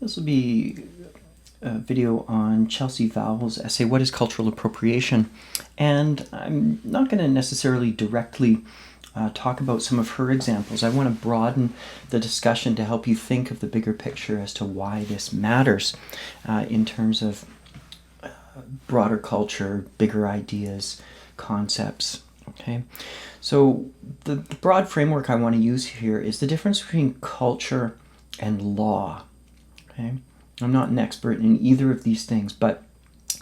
This will be a video on Chelsea Vowell's essay, What is Cultural Appropriation? And I'm not going to necessarily directly talk about some of her examples. I want to broaden the discussion to help you think of the bigger picture as to why this matters in terms of broader culture, bigger ideas, concepts. Okay, so the broad framework I want to use here is the difference between culture and law. Okay, I'm not an expert in either of these things, but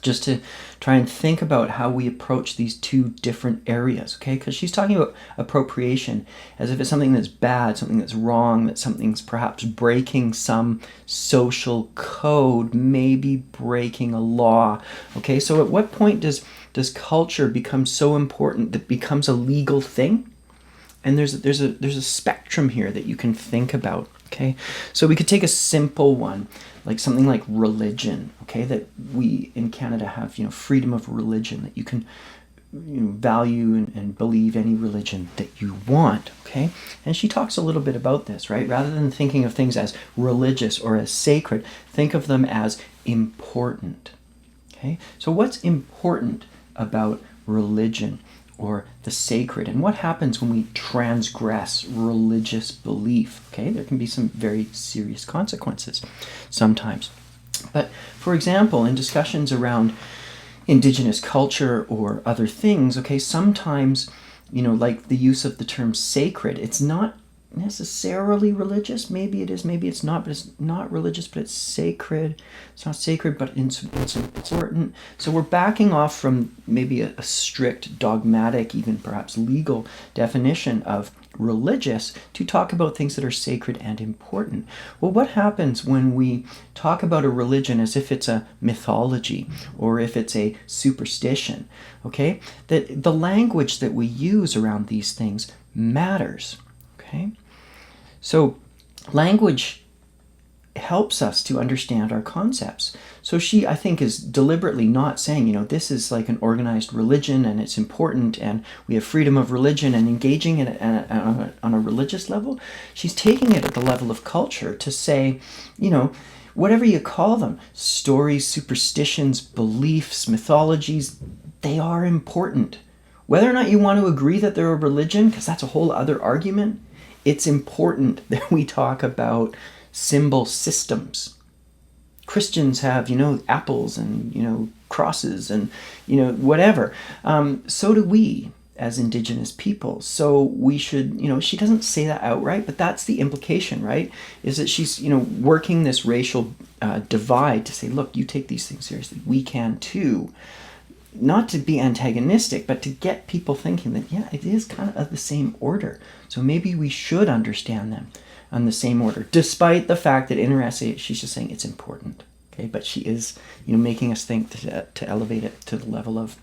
just to try and think about how we approach these two different areas, okay? Because she's talking about appropriation as if it's something that's bad, something that's wrong, that something's perhaps breaking some social code, maybe breaking a law, okay? So at what point does culture become so important that it becomes a legal thing? And there's a spectrum here that you can think about, okay? So we could take a simple one, like something like religion, okay? That we in Canada have, freedom of religion, that you can value and believe any religion that you want, okay? And she talks a little bit about this, right? Rather than thinking of things as religious or as sacred, think of them as important, okay? So what's important about religion or the sacred, and what happens when we transgress religious belief? Okay, there can be some very serious consequences sometimes. But for example, in discussions around Indigenous culture or other things, okay, sometimes, like the use of the term sacred, it's not necessarily religious. Maybe it is, maybe it's not, but it's not religious, but it's sacred. It's not sacred, but it's important. So we're backing off from maybe a strict, dogmatic, even perhaps legal definition of religious to talk about things that are sacred and important. Well, what happens when we talk about a religion as if it's a mythology or if it's a superstition? Okay, that the language that we use around these things matters. Okay, so language helps us to understand our concepts. So she, I think, is deliberately not saying, this is like an organized religion and it's important and we have freedom of religion and engaging in it on a religious level. She's taking it at the level of culture to say, whatever you call them, stories, superstitions, beliefs, mythologies, they are important. Whether or not you want to agree that they're a religion, because that's a whole other argument, it's important that we talk about symbol systems. Christians have, apples and, crosses and, whatever. So do we as Indigenous people. So we should, she doesn't say that outright, but that's the implication, right? Is that she's, working this racial divide to say, look, you take these things seriously. We can too. Not to be antagonistic, but to get people thinking that, yeah, it is kind of the same order. So maybe we should understand them on the same order, despite the fact that in her essay, she's just saying it's important. Okay, but she is, making us think to elevate it to the level of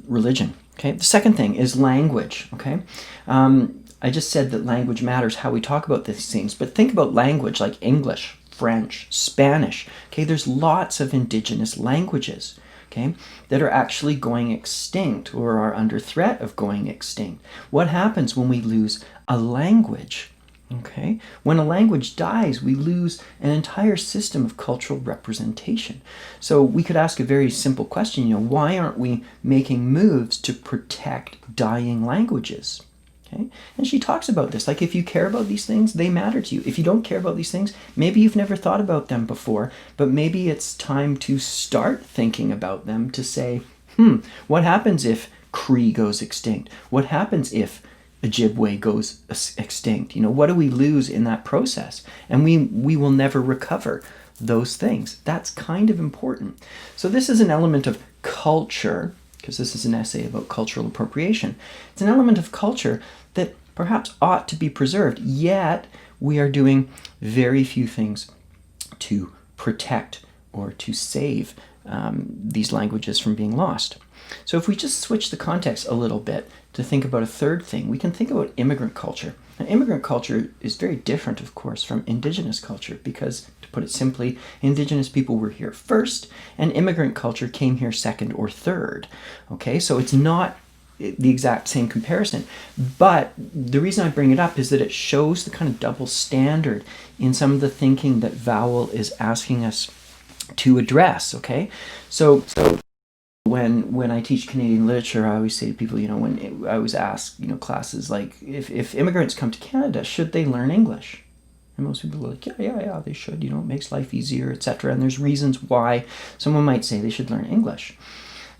religion. Okay, the second thing is language. Okay, I just said that language matters, how we talk about these things, but think about language like English, French, Spanish. Okay, there's lots of indigenous languages. Okay, that are actually going extinct or are under threat of going extinct. What happens when we lose a language? Okay, when a language dies, we lose an entire system of cultural representation. So we could ask a very simple question, why aren't we making moves to protect dying languages? Okay? And she talks about this, like if you care about these things, they matter to you. If you don't care about these things, maybe you've never thought about them before, but maybe it's time to start thinking about them to say, what happens if Cree goes extinct? What happens if Ojibwe goes extinct? What do we lose in that process? And we will never recover those things. That's kind of important. So this is an element of culture, because this is an essay about cultural appropriation. It's an element of culture that perhaps ought to be preserved, yet we are doing very few things to protect or to save these languages from being lost. So if we just switch the context a little bit to think about a third thing, we can think about immigrant culture. Now, immigrant culture is very different, of course, from Indigenous culture because, to put it simply, Indigenous people were here first and immigrant culture came here second or third. Okay, so it's not the exact same comparison. But the reason I bring it up is that it shows the kind of double standard in some of the thinking that Vowel is asking us to address, okay? So when I teach Canadian literature, I always say to people, when I always ask, classes like, if immigrants come to Canada, should they learn English? And most people are like, yeah, they should. It makes life easier, etc. And there's reasons why someone might say they should learn English.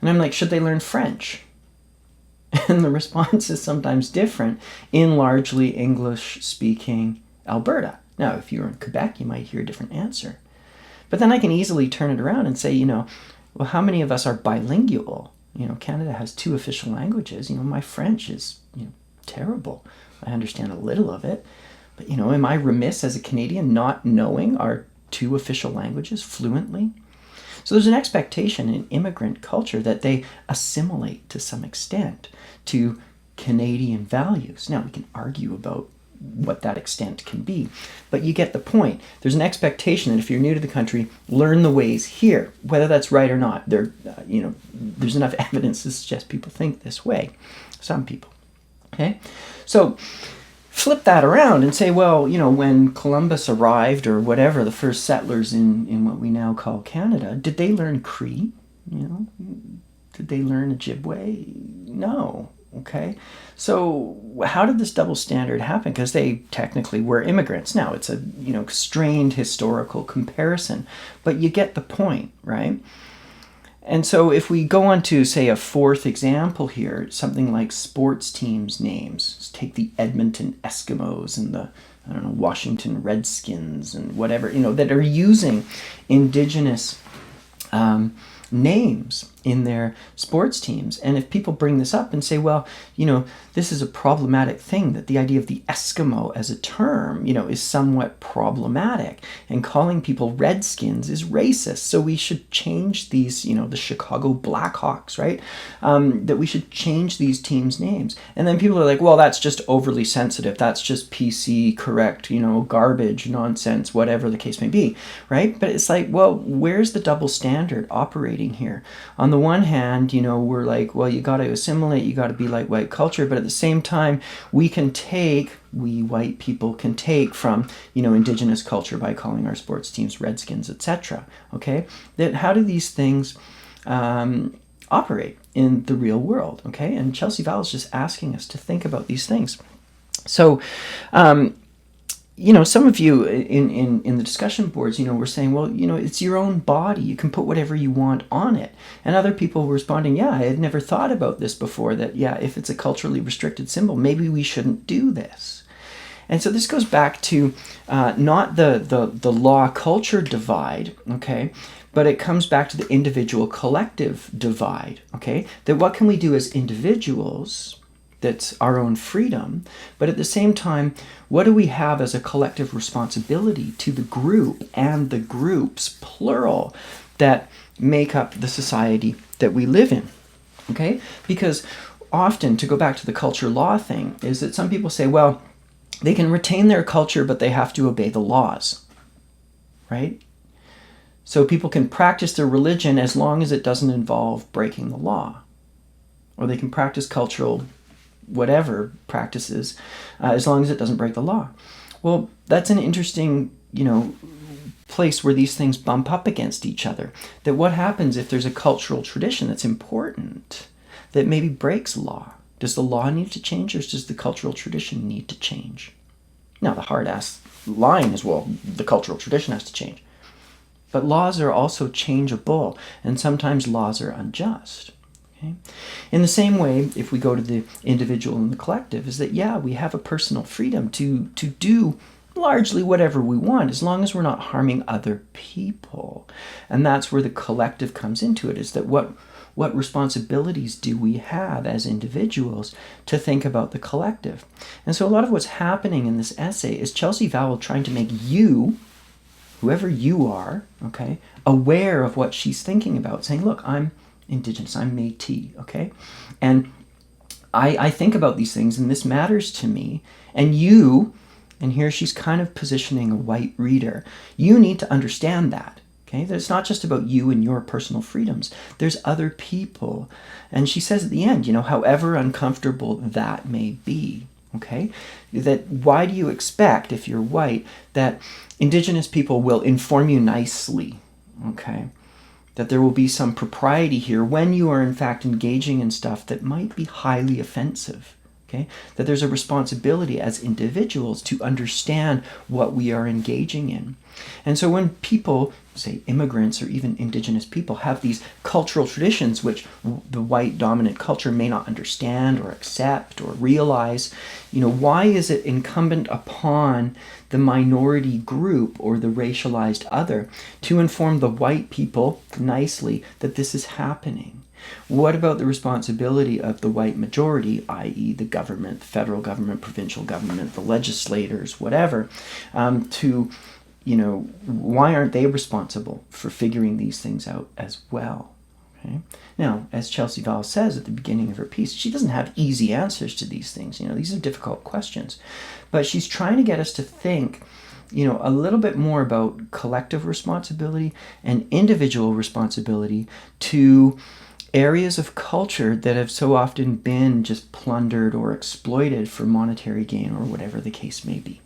And I'm like, should they learn French? And the response is sometimes different in largely English-speaking Alberta. Now, if you're in Quebec, you might hear a different answer. But then I can easily turn it around and say, well, how many of us are bilingual? Canada has 2 official languages. My French is, terrible. I understand a little of it. But, am I remiss as a Canadian not knowing our 2 official languages fluently? So there's an expectation in immigrant culture that they assimilate to some extent to Canadian values. Now, we can argue about what that extent can be, but you get the point. There's an expectation that if you're new to the country, learn the ways here. Whether that's right or not, there's enough evidence to suggest people think this way. Some people. Okay? So flip that around and say, well, when Columbus arrived or whatever, the first settlers in what we now call Canada, did they learn Cree? Did they learn Ojibwe? No. Okay. So how did this double standard happen? Because they technically were immigrants. Now it's a, strained historical comparison, but you get the point, right? And so if we go on to, say, a 4th example here, something like sports teams' names. Let's take the Edmonton Eskimos and the, Washington Redskins and whatever, that are using Indigenous names in their sports teams. And if people bring this up and say, well, this is a problematic thing, that the idea of the Eskimo as a term, is somewhat problematic, and calling people Redskins is racist. So we should change these, the Chicago Blackhawks, right? That we should change these teams' names. And then people are like, well, that's just overly sensitive. That's just PC correct, garbage, nonsense, whatever the case may be, right? But it's like, well, where's the double standard operating here? On the one hand, we're like, well, you got to assimilate, you got to be like white culture, but at the same time, we white people can take from, Indigenous culture by calling our sports teams Redskins, etc. Okay? That how do these things operate in the real world? Okay? And Chelsea Vowel is just asking us to think about these things. So, some of you in the discussion boards, were saying, well, it's your own body. You can put whatever you want on it. And other people were responding, yeah, I had never thought about this before, that, yeah, if it's a culturally restricted symbol, maybe we shouldn't do this. And so this goes back to not the law-culture divide, okay, but it comes back to the individual-collective divide, okay, that what can we do as individuals that's our own freedom, but at the same time, what do we have as a collective responsibility to the group and the groups, plural, that make up the society that we live in, okay? Because often, to go back to the culture law thing, is that some people say, well, they can retain their culture, but they have to obey the laws, right? So people can practice their religion as long as it doesn't involve breaking the law. Or they can practice cultural whatever practices, as long as it doesn't break the law. Well, that's an interesting, place where these things bump up against each other. That what happens if there's a cultural tradition that's important that maybe breaks law? Does the law need to change, or does the cultural tradition need to change? Now, the hard-ass line is, well, the cultural tradition has to change. But laws are also changeable, and sometimes laws are unjust. Okay? In the same way, if we go to the individual and the collective, is that, yeah, we have a personal freedom to do largely whatever we want, as long as we're not harming other people. And that's where the collective comes into it, is that what responsibilities do we have as individuals to think about the collective? And so a lot of what's happening in this essay is Chelsea Vowel trying to make you, whoever you are, okay, aware of what she's thinking about, saying, look, I'm Indigenous, I'm Métis, okay? And I think about these things, and this matters to me, and you, and here she's kind of positioning a white reader, you need to understand that, Okay, that it's not just about you and your personal freedoms. There's other people. And she says at the end, however uncomfortable that may be, okay, that why do you expect, if you're white, that Indigenous people will inform you nicely, okay, that there will be some propriety here when you are in fact engaging in stuff that might be highly offensive, okay, that there's a responsibility as individuals to understand what we are engaging in. And so when people, say immigrants or even Indigenous people, have these cultural traditions which the white dominant culture may not understand or accept or realize, why is it incumbent upon the minority group or the racialized other to inform the white people nicely that this is happening? What about the responsibility of the white majority, i.e. the government, the federal government, provincial government, the legislators, whatever, why aren't they responsible for figuring these things out as well? Okay. Now, as Chelsea Vowel says at the beginning of her piece, she doesn't have easy answers to these things. These are difficult questions. But she's trying to get us to think, a little bit more about collective responsibility and individual responsibility to areas of culture that have so often been just plundered or exploited for monetary gain or whatever the case may be.